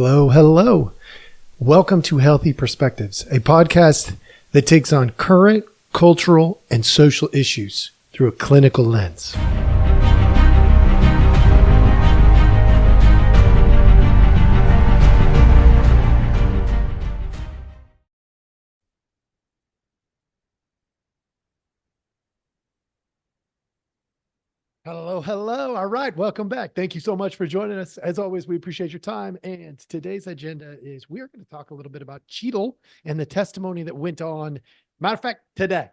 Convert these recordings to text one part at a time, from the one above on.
Hello, hello. Welcome to Healthy Perspectives, a podcast that takes on current cultural and social issues through a clinical lens. Hello, hello. All right, welcome back. Thank you so much for joining us. As always, we appreciate your time. And today's agenda is we're going to talk a little bit about Cheatle and the testimony that went on. Matter of fact, today.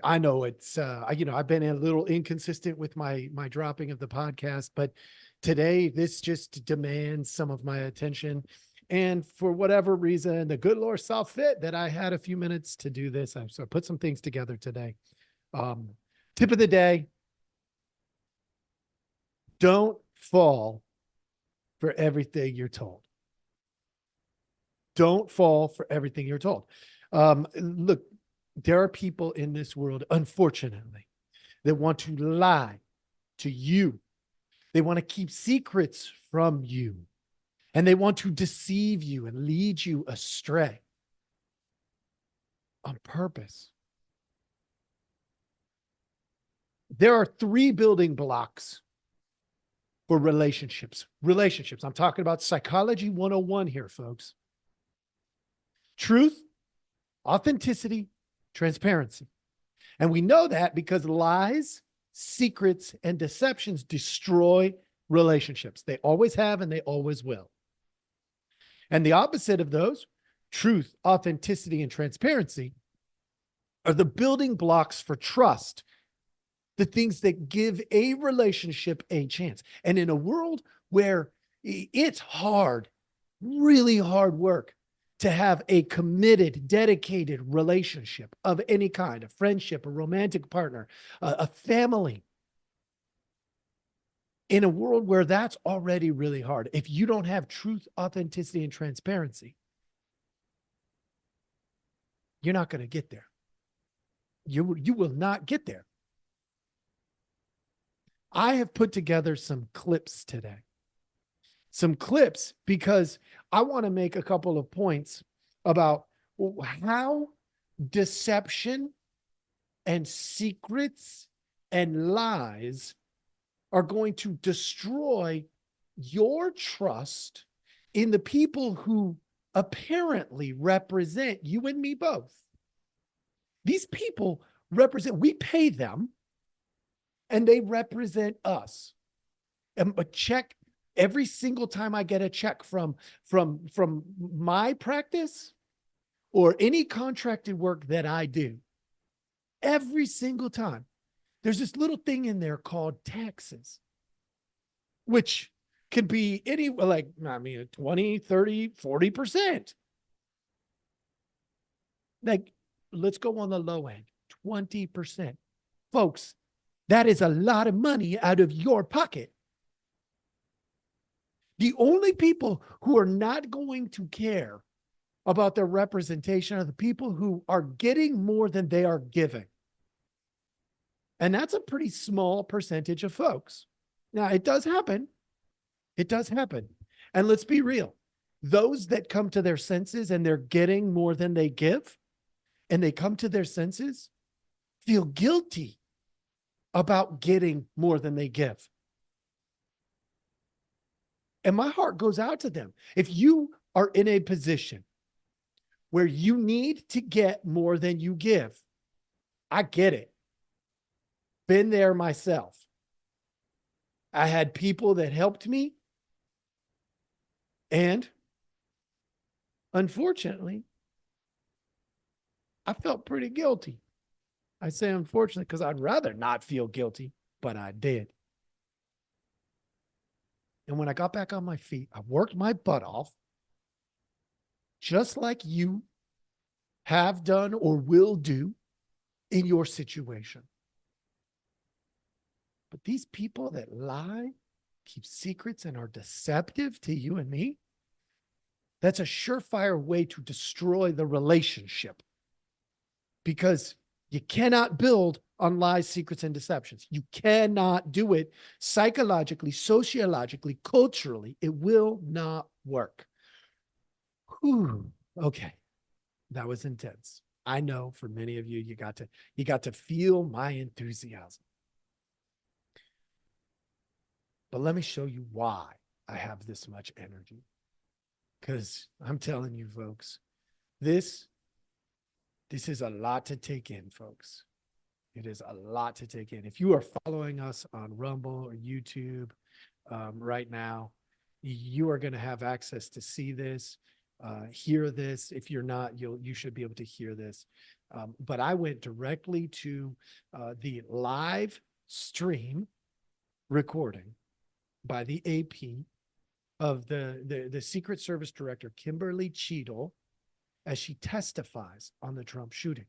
I know it's I've been a little inconsistent with my dropping of the podcast, but today this just demands some of my attention. And for whatever reason, the good Lord saw fit that I had a few minutes to do this. So I put some things together today. Tip of the day: don't fall for everything you're told. Don't fall for everything you're told. Look, there are people in this world, unfortunately, that want to lie to you. They want to keep secrets from you, and they want to deceive you and lead you astray on purpose. There are three building blocks for relationships. I'm talking about Psychology 101 here, folks. Truth, authenticity, transparency. And we know that because lies, secrets, and deceptions destroy relationships. They always have and they always will. And the opposite of those, truth, authenticity, and transparency, are the building blocks for trust, the things that give a relationship a chance. And in a world where it's hard, really hard work to have a committed, dedicated relationship of any kind, a friendship, a romantic partner, a family, in a world where that's already really hard, if you don't have truth, authenticity, and transparency, you're not going to get there. You will not get there. I have put together some clips today. Some clips because I want to make a couple of points about how deception and secrets and lies are going to destroy your trust in the people who apparently represent you and me both. These people represent, we pay them, and they represent us. And a check, every single time I get a check from my practice or any contracted work that I do, every single time, there's this little thing in there called taxes, which can be 20, 30, 40%. Like, let's go on the low end, 20%. Folks, that is a lot of money out of your pocket. The only people who are not going to care about their representation are the people who are getting more than they are giving. And that's a pretty small percentage of folks. Now, it does happen. It does happen. And let's be real. Those that come to their senses and they're getting more than they give, and they come to their senses, feel guilty about getting more than they give. And my heart goes out to them. If you are in a position where you need to get more than you give, I get it. Been there myself. I had people that helped me, and unfortunately, I felt pretty guilty. I say unfortunately because I'd rather not feel guilty, but I did. And when I got back on my feet, I worked my butt off, just like you have done or will do in your situation. But these people that lie, keep secrets, and are deceptive to you and me, that's a surefire way to destroy the relationship. Because you cannot build on lies, secrets, and deceptions. You cannot do it psychologically, sociologically, culturally. It will not work. Whew. Okay. That was intense. I know for many of you, you got to feel my enthusiasm. But let me show you why I have this much energy. Because I'm telling you, folks, this is a lot to take in, folks. It is a lot to take in. If you are following us on Rumble or YouTube right now, you are going to have access to see this, hear this. If you're not, you should be able to hear this. But I went directly to the live stream recording by the AP of the Secret Service Director, Kimberly Cheatle, as she testifies on the Trump shooting.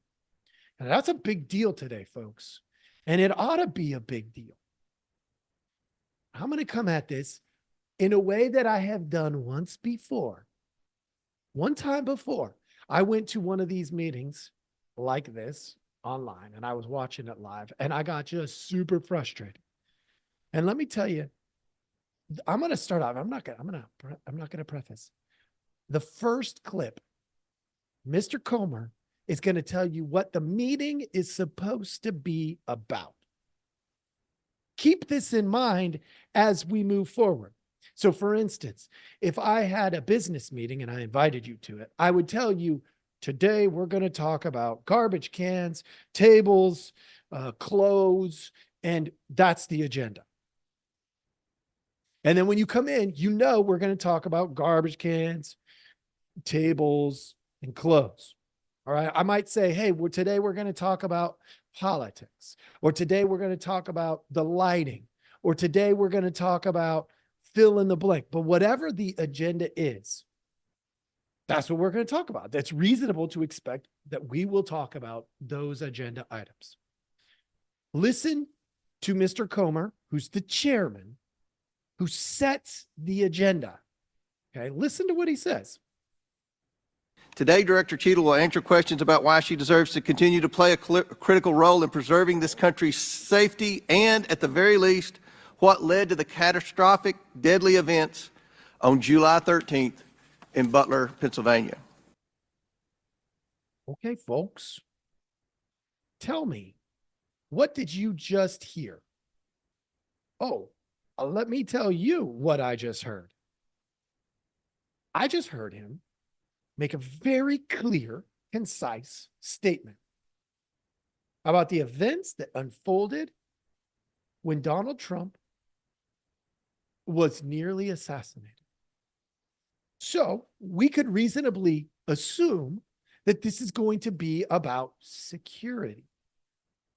And that's a big deal today, folks. And it ought to be a big deal. I'm going to come at this in a way that I have done once before. One time before, I went to one of these meetings like this online, and I was watching it live, and I got just super frustrated. And let me tell you, I'm going to start off. I'm not going to preface. The first clip, Mr. Comer is going to tell you what the meeting is supposed to be about. Keep this in mind as we move forward. So for instance, if I had a business meeting and I invited you to it, I would tell you, today we're going to talk about garbage cans, tables, clothes, and that's the agenda. And then when you come in, you know we're going to talk about garbage cans, tables, and clothes. All right. I might say, hey, today we're going to talk about politics, or today we're going to talk about the lighting, or today we're going to talk about fill in the blank. But whatever the agenda is, that's what we're going to talk about. That's reasonable to expect that we will talk about those agenda items. Listen to Mr. Comer, who's the chairman, who sets the agenda. Okay. Listen to what he says. Today, Director Cheatle will answer questions about why she deserves to continue to play a critical role in preserving this country's safety and, at the very least, what led to the catastrophic, deadly events on July 13th in Butler, Pennsylvania. Okay, folks, tell me, what did you just hear? Oh, let me tell you what I just heard. I just heard him make a very clear, concise statement about the events that unfolded when Donald Trump was nearly assassinated. So we could reasonably assume that this is going to be about security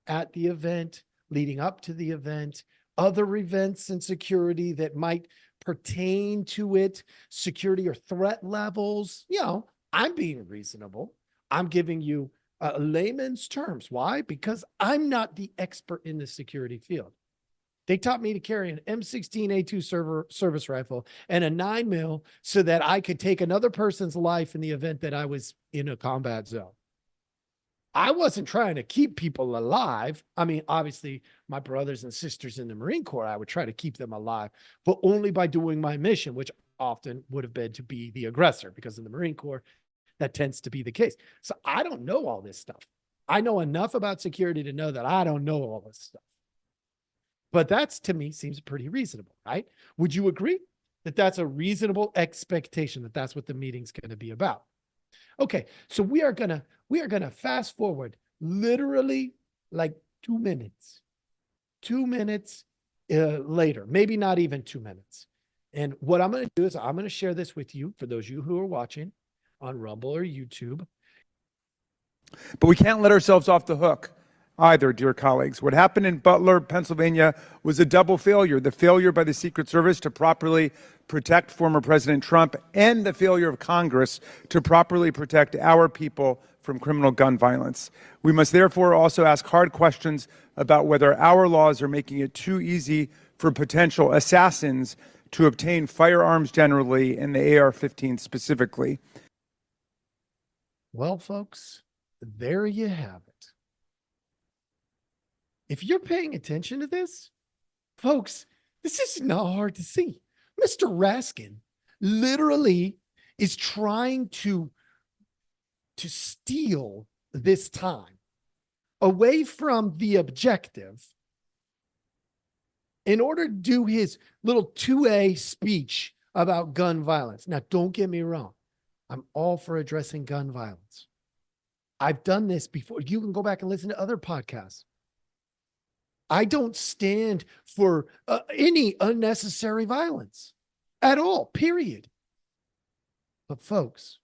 at the event, leading up to the event, other events and security that might pertain to it, security or threat levels. You know, I'm being reasonable. I'm giving you layman's terms. Why? Because I'm not the expert in the security field. They taught me to carry an M16A2 service rifle and a 9mm so that I could take another person's life in the event that I was in a combat zone. I wasn't trying to keep people alive. I mean, obviously, my brothers and sisters in the Marine Corps, I would try to keep them alive, but only by doing my mission, which often would have been to be the aggressor, because in the Marine Corps, that tends to be the case. So I don't know all this stuff. I know enough about security to know that I don't know all this stuff. But that's, to me, seems pretty reasonable, right? Would you agree that that's a reasonable expectation, that that's what the meeting's going to be about? Okay, so we are gonna fast forward literally like 2 minutes. 2 minutes later, maybe not even 2 minutes. And what I'm going to do is I'm going to share this with you, for those of you who are watching on Rumble or YouTube. But we can't let ourselves off the hook either, dear colleagues. What happened in Butler, Pennsylvania was a double failure: the failure by the Secret Service to properly protect former President Trump, and the failure of Congress to properly protect our people from criminal gun violence. We must therefore also ask hard questions about whether our laws are making it too easy for potential assassins to obtain firearms generally, and the AR-15 specifically. Well, folks, there you have it. If you're paying attention to this, folks, this is not hard to see. Mr. Raskin, literally is trying to steal this time away from the objective in order to do his little 2A speech about gun violence. Now, don't get me wrong. I'm all for addressing gun violence. I've done this before. You can go back and listen to other podcasts. I don't stand for any unnecessary violence at all, period. But folks,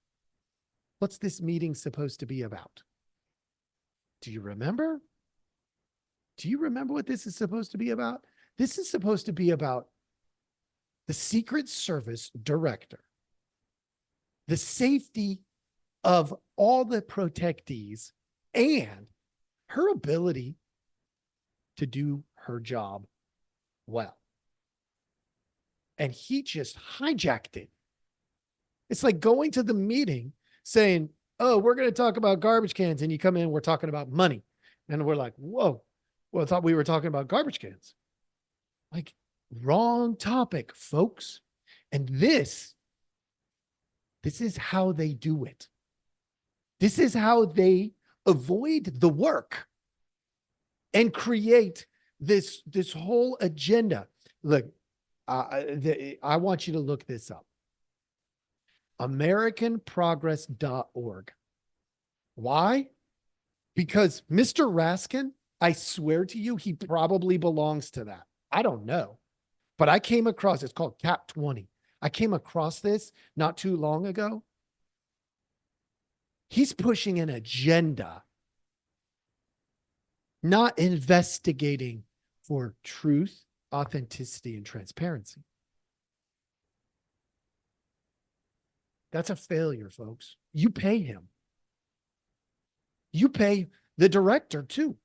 what's this meeting supposed to be about? Do you remember? Do you remember what this is supposed to be about? This is supposed to be about the Secret Service director, the safety of all the protectees, and her ability to do her job well. And he just hijacked it. It's like going to the meeting saying, oh, we're going to talk about garbage cans. And you come in, we're talking about money. And we're like, whoa, well, I thought we were talking about garbage cans. Like, wrong topic, folks. And this is how they do it. This is how they avoid the work and create this whole agenda. Look, I want you to look this up. AmericanProgress.org. Why? Because Mr. Raskin, I swear to you, he probably belongs to that. I don't know. But I came across, it's called Cap 20. I came across this not too long ago. He's pushing an agenda, not investigating for truth, authenticity, and transparency. That's a failure, folks. You pay him. You pay the director too.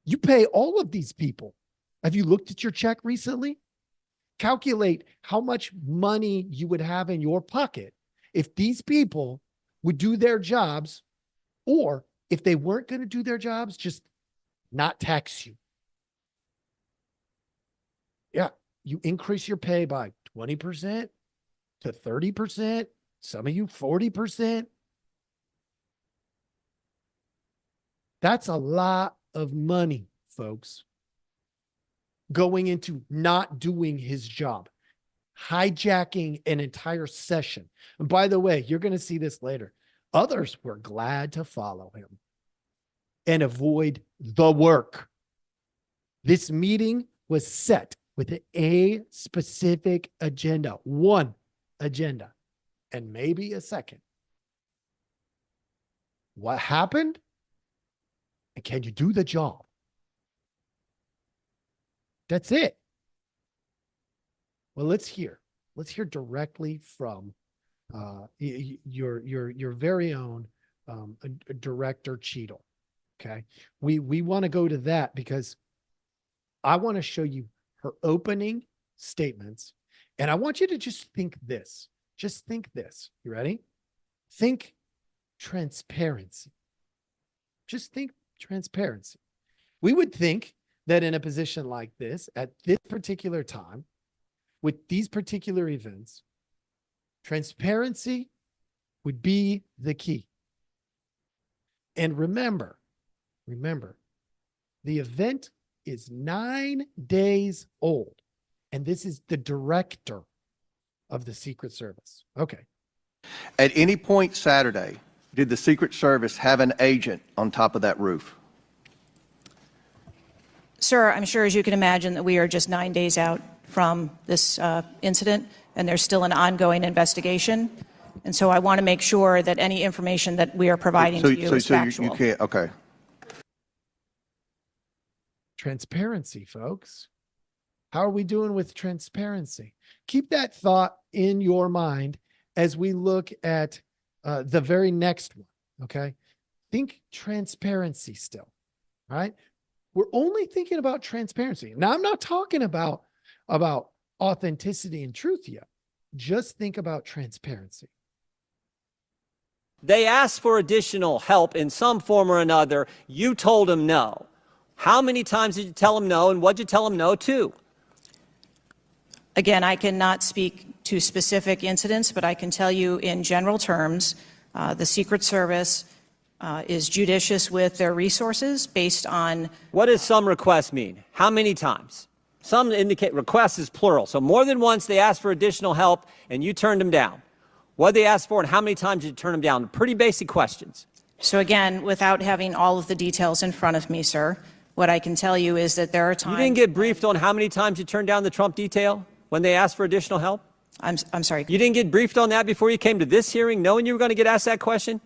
You pay all of these people. Have you looked at your check recently? Calculate how much money you would have in your pocket if these people would do their jobs, or if they weren't going to do their jobs, just not tax you. Yeah, you increase your pay by 20% to 30%, some of you 40%. That's a lot of money, folks, going into not doing his job, hijacking an entire session. And by the way, you're going to see this later. Others were glad to follow him and avoid the work. This meeting was set with a specific agenda, one agenda, and maybe a second. What happened? And can you do the job? That's it. Well, let's hear directly from your very own director Cheatle. Okay, we want to go to that because I want to show you her opening statements, and I want you to just think this. Just think this. You ready? Think transparency. Just think transparency. We would think that in a position like this, at this particular time, with these particular events, transparency would be the key. And remember, the event is 9 days old, and this is the director of the Secret Service. Okay. At any point Saturday, did the Secret Service have an agent on top of that roof? Sir, I'm sure, as you can imagine, that we are just 9 days out from this incident, and there's still an ongoing investigation. And so I want to make sure that any information that we are providing to you is factual. You can't, okay. Transparency, folks. How are we doing with transparency? Keep that thought in your mind as we look at the very next one, okay? Think transparency still, right? We're only thinking about transparency. Now, I'm not talking about authenticity and truth yet. Just think about transparency. They asked for additional help in some form or another. You told them no. How many times did you tell them no, and what did you tell them no to? Again, I cannot speak to specific incidents, but I can tell you in general terms, the Secret Service is judicious with their resources based on. What does some requests mean? How many times? Some indicate requests is plural. So more than once they asked for additional help and you turned them down. What did they ask for and how many times did you turn them down? Pretty basic questions. So again, without having all of the details in front of me, sir, what I can tell you is that there are times. You didn't get briefed on how many times you turned down the Trump detail when they asked for additional help? I'm sorry. You didn't get briefed on that before you came to this hearing, knowing you were going to get asked that question?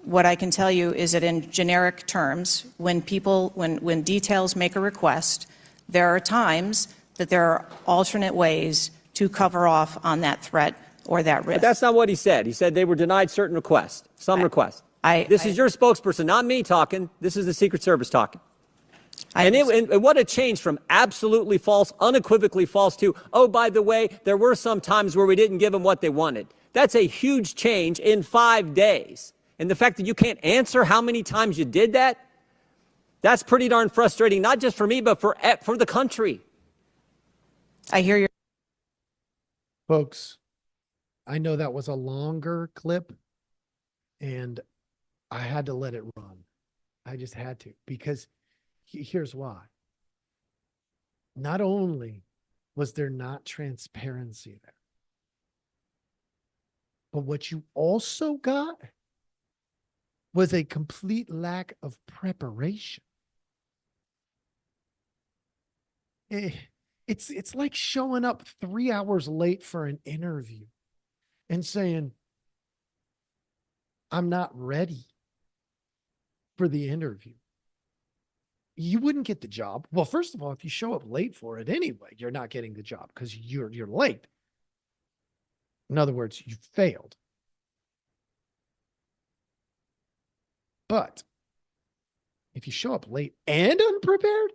What I can tell you is that in generic terms, when details make a request, there are times that there are alternate ways to cover off on that threat or that risk. But that's not what he said. He said they were denied certain requests, some requests. This is your spokesperson, not me talking. This is the Secret Service talking. And what a change from absolutely false, unequivocally false to, oh, by the way, there were some times where we didn't give them what they wanted. That's a huge change in 5 days. And the fact that you can't answer how many times you did that, that's pretty darn frustrating, not just for me, but for the country. I hear your. Folks, I know that was a longer clip, and I had to let it run. I just had to, because here's why. Not only was there not transparency there, but what you also got was a complete lack of preparation. It's like showing up 3 hours late for an interview and saying, I'm not ready for the interview. You wouldn't get the job. Well, first of all, if you show up late for it anyway, you're not getting the job because you're late. In other words, you failed. But if you show up late and unprepared,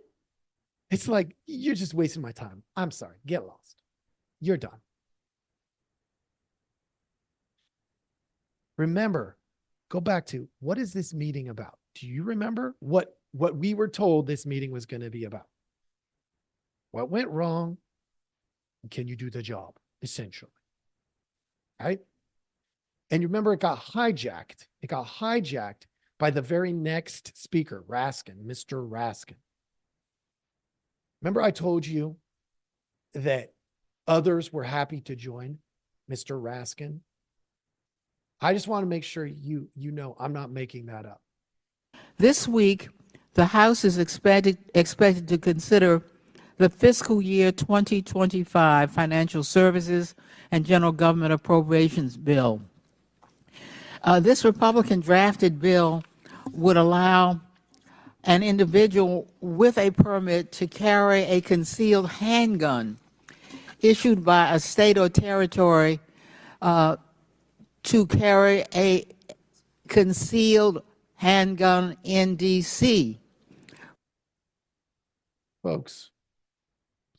it's like, you're just wasting my time. I'm sorry. Get lost. You're done. Remember, go back to, what is this meeting about? Do you remember what we were told this meeting was going to be about? What went wrong? Can you do the job, essentially? Right? And you remember, it got hijacked. It got hijacked by the very next speaker, Raskin, Mr. Raskin. Remember I told you that others were happy to join Mr. Raskin? I just want to make sure you know I'm not making that up. This week, the House is expected to consider the fiscal year 2025 Financial Services and General Government Appropriations Bill. This Republican drafted bill would allow an individual with a permit to carry a concealed handgun issued by a state or territory to carry a concealed handgun in D.C. Folks,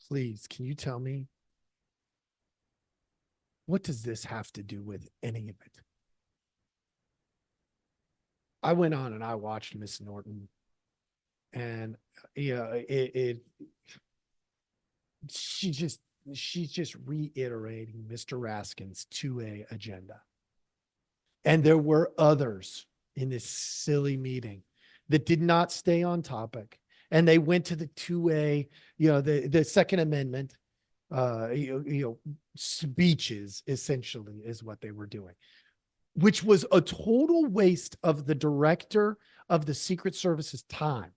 please, can you tell me, what does this have to do with any of it? I went on and I watched Miss Norton, and she's just reiterating Mr. Raskin's 2A agenda. And there were others in this silly meeting that did not stay on topic. And they went to the 2A, the Second Amendment, speeches, essentially, is what they were doing, which was a total waste of the director of the Secret Service's time.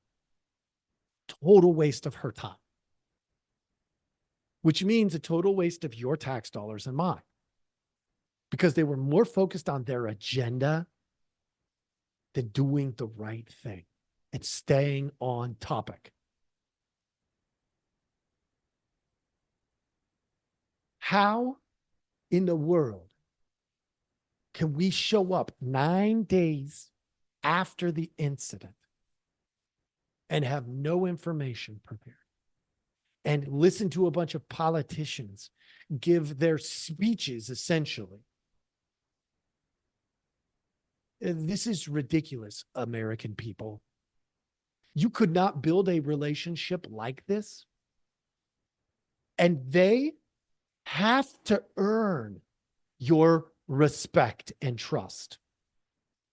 Total waste of her time. Which means a total waste of your tax dollars and mine. Because they were more focused on their agenda than doing the right thing and staying on topic. How in the world can we show up 9 days after the incident and have no information prepared and listen to a bunch of politicians give their speeches, essentially? This is ridiculous, American people. You could not build a relationship like this. And they have to earn your respect and trust.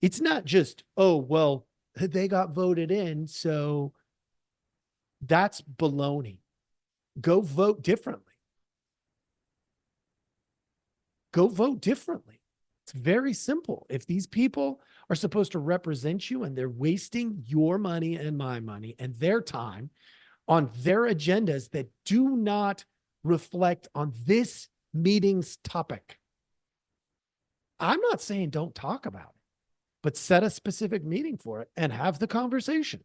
It's not just, oh, well, they got voted in, so that's baloney. Go vote differently. Go vote differently. It's very simple. If these people are supposed to represent you and they're wasting your money and my money and their time on their agendas that do not reflect on this meeting's topic, I'm not saying don't talk about it, but set a specific meeting for it and have the conversation.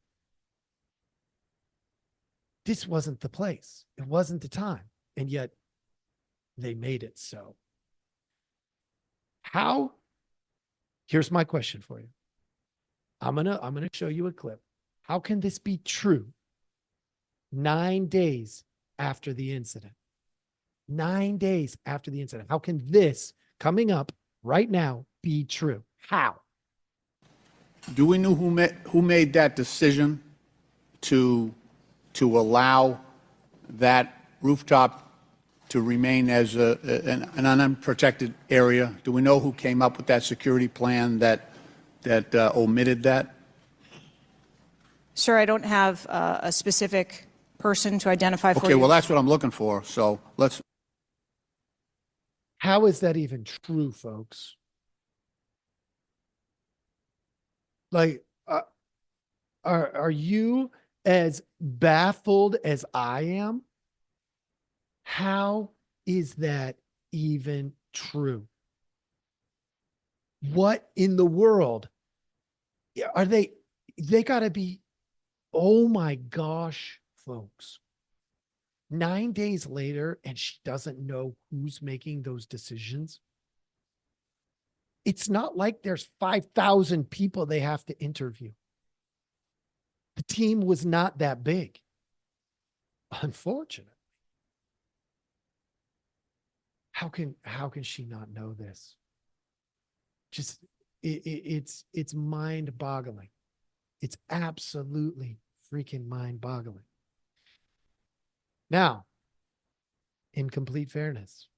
This wasn't the place. It wasn't the time. And yet they made it so. How? Here's my question for you. I'm gonna show you a clip. How can this be true 9 days after the incident? 9 days after the incident. How can this coming up right now be true? How? Do we know who made that decision to allow that rooftop to remain as an unprotected area? Do we know who came up with that security plan that omitted that? Sir, I don't have a specific person to identify for you. Okay, well, that's what I'm looking for. So let's. How is that even true, folks? Like, are you as baffled as I am? How is that even true? What in the world are they? They got to be, oh my gosh, folks. 9 days later, and she doesn't know who's making those decisions. It's not like there's 5,000 people they have to interview. The team was not that big, unfortunately. How can she not know this? Just it's mind-boggling. It's absolutely freaking mind-boggling. Now, in complete fairness,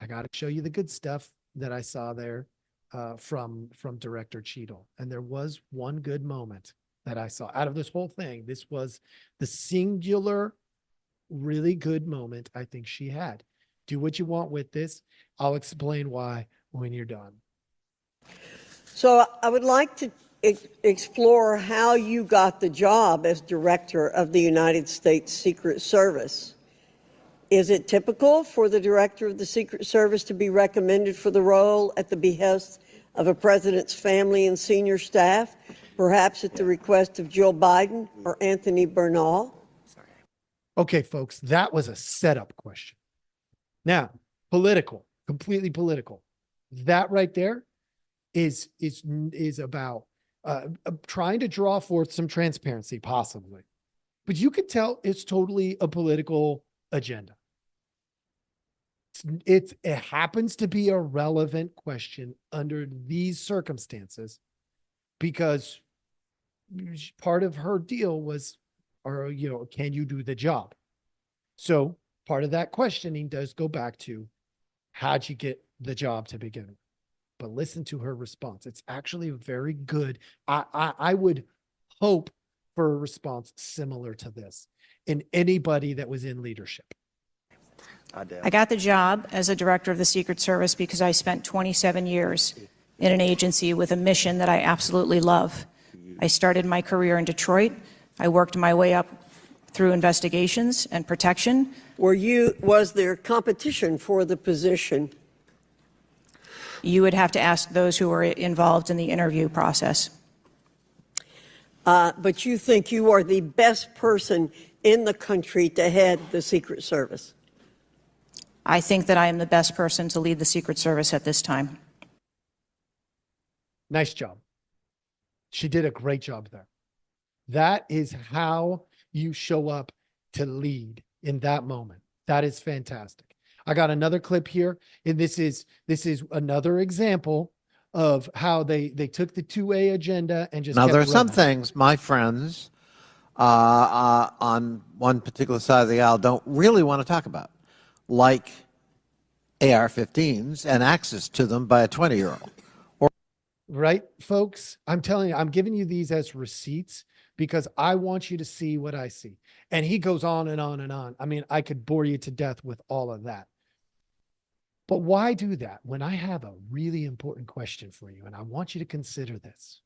I got to show you the good stuff that I saw there from Director Cheatle. And there was one good moment that I saw out of this whole thing. This was the singular, really good moment I think she had. Do what you want with this. I'll explain why when you're done. So I would like to explore how you got the job as director of the United States Secret Service. Is it typical for the director of the Secret Service to be recommended for the role at the behest of a president's family and senior staff, perhaps at the request of Jill Biden or Anthony Bernal? Okay, folks, that was a setup question. Now, political, completely political. That right there is about trying to draw forth some transparency, possibly. But you could tell it's totally a political agenda. It happens to be a relevant question under these circumstances because part of her deal was, can you do the job? So part of that questioning does go back to, how'd you get the job to begin with? But listen to her response. It's actually very good. I would hope for a response similar to this in anybody that was in leadership. I got the job as a director of the Secret Service because I spent 27 years in an agency with a mission that I absolutely love. I started my career in Detroit. I worked my way up through investigations and protection. Was there competition for the position? You would have to ask those who were involved in the interview process. But you think you are the best person in the country to head the Secret Service? I think that I am the best person to lead the Secret Service at this time. Nice job. She did a great job there. That is how you show up to lead in that moment. That is fantastic. I got another clip here, and this is another example of how they took the 2A agenda and just now kept there are some running. things my friends on one particular side of the aisle don't really want to talk about, like AR-15s and access to them by a 20-year-old. Right, folks? I'm telling you, I'm giving you these as receipts because I want you to see what I see. And he goes on and on and on. I mean, I could bore you to death with all of that. But why do that when I have a really important question for you? And I want you to consider this.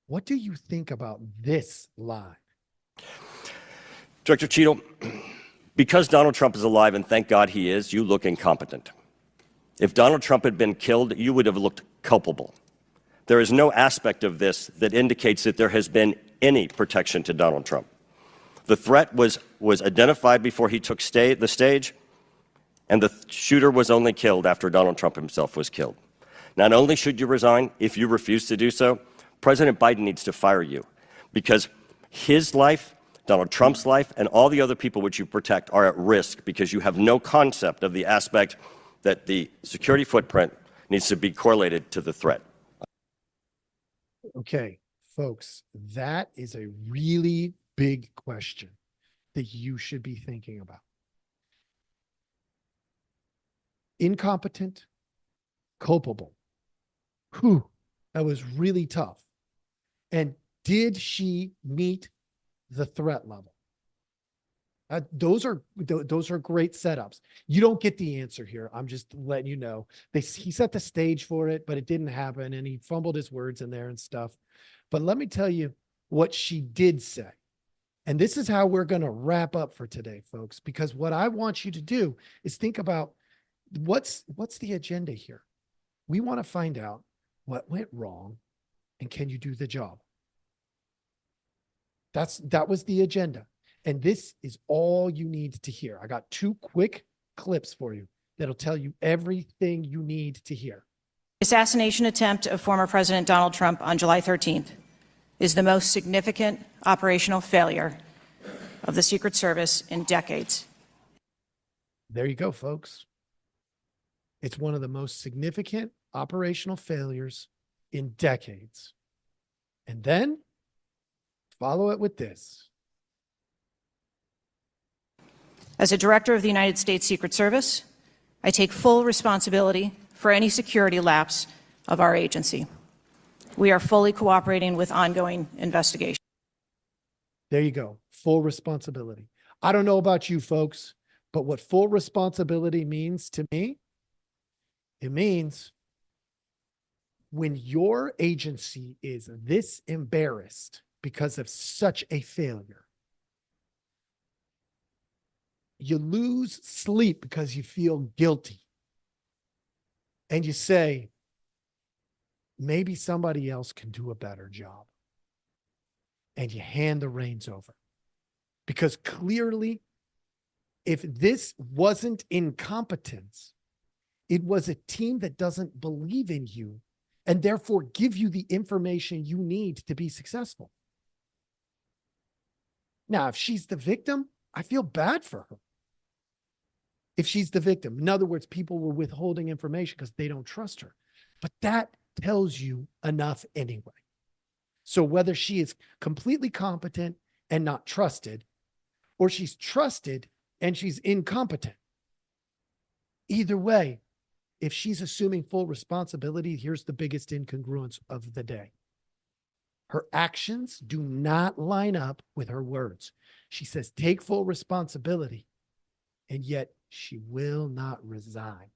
What do you think about this line? Director Cheatle, because Donald Trump is alive, and thank God he is, you look incompetent. If Donald Trump had been killed, you would have looked culpable. There is no aspect of this that indicates that there has been any protection to Donald Trump. The threat was identified before he took the stage, and the shooter was only killed after Donald Trump himself was killed. Not only should you resign, if you refuse to do so, President Biden needs to fire you, because his life, Donald Trump's life, and all the other people which you protect are at risk because you have no concept of the aspect that the security footprint needs to be correlated to the threat. Okay, folks, that is a really big question that you should be thinking about. Incompetent, culpable. Whew, that was really tough. And did she meet the threat level? Those are great setups. You don't get the answer here. I'm just letting you know. He set the stage for it, but it didn't happen, and he fumbled his words in there and stuff. But let me tell you what she did say. And this is how we're going to wrap up for today, folks, because what I want you to do is think about what's the agenda here. We want to find out what went wrong and can you do the job? That was the agenda. And this is all you need to hear. I got 2 quick clips for you that'll tell you everything you need to hear. The assassination attempt of former President Donald Trump on July 13th is the most significant operational failure of the Secret Service in decades. There you go, folks. It's one of the most significant operational failures in decades. And then follow it with this. As a director of the United States Secret Service, I take full responsibility for any security lapse of our agency. We are fully cooperating with ongoing investigations. There you go. Full responsibility. I don't know about you folks, but what full responsibility means to me, it means when your agency is this embarrassed because of such a failure, you lose sleep because you feel guilty. And you say, maybe somebody else can do a better job. And you hand the reins over. Because clearly, if this wasn't incompetence, it was a team that doesn't believe in you and therefore give you the information you need to be successful. Now, if she's the victim, I feel bad for her. If she's the victim, in other words, people were withholding information because they don't trust her. But that tells you enough anyway. So whether she is completely competent and not trusted, or she's trusted and she's incompetent, either way, if she's assuming full responsibility, here's the biggest incongruence of the day. Her actions do not line up with her words. She says, take full responsibility, and yet she will not resign.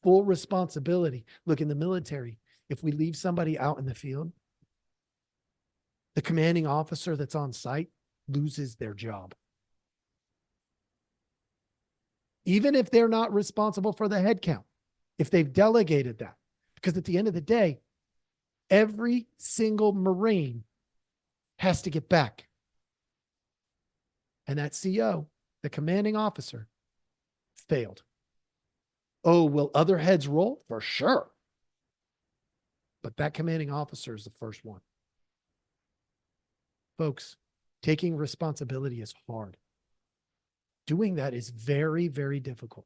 Full responsibility. Look, in the military, if we leave somebody out in the field, the commanding officer that's on site loses their job. Even if they're not responsible for the head count, if they've delegated that. Because at the end of the day, every single Marine has to get back. And that CO, the commanding officer, failed. Oh, will other heads roll? For sure. But that commanding officer is the first one. Folks, taking responsibility is hard. Doing that is very, very difficult.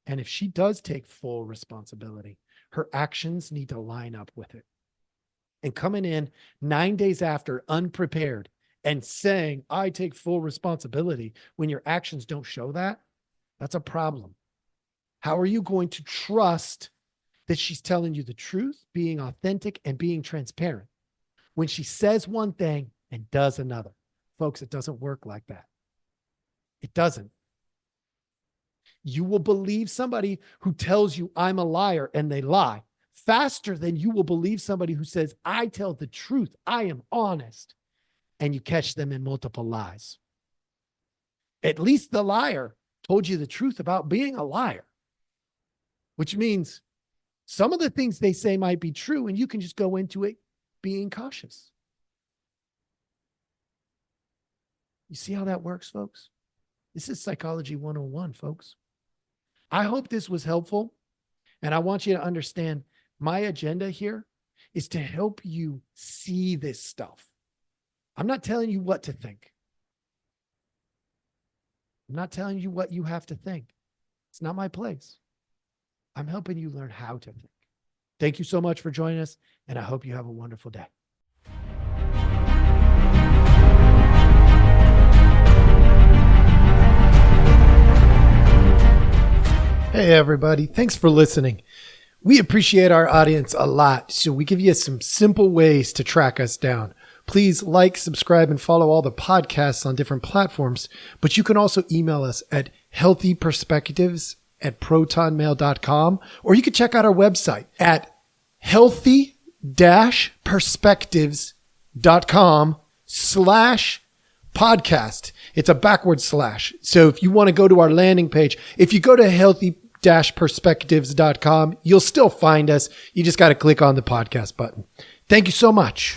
And if she does take full responsibility, her actions need to line up with it. And coming in 9 days after, unprepared, and saying, I take full responsibility when your actions don't show that, That's a problem. How are you going to trust that she's telling you the truth, being authentic, and being transparent when she says one thing and does another? Folks, it doesn't work like that. It doesn't. You will believe somebody who tells you I'm a liar and they lie faster than you will believe somebody who says, I tell the truth, I am honest, and you catch them in multiple lies. At least the liar told you the truth about being a liar, which means some of the things they say might be true, and you can just go into it being cautious. You see how that works, folks? This is Psychology 101, folks. I hope this was helpful, and I want you to understand my agenda here is to help you see this stuff. I'm not telling you what to think. I'm not telling you what you have to think. It's not my place. I'm helping you learn how to think. Thank you so much for joining us, and I hope you have a wonderful day. Hey, everybody. Thanks for listening. We appreciate our audience a lot, so we give you some simple ways to track us down. Please like, subscribe, and follow all the podcasts on different platforms, but you can also email us at healthyperspectives@protonmail.com, or you can check out our website at healthy-perspectives.com/podcast. It's a backward slash. So if you want to go to our landing page, if you go to healthy-perspectives.com, you'll still find us. You just got to click on the podcast button. Thank you so much.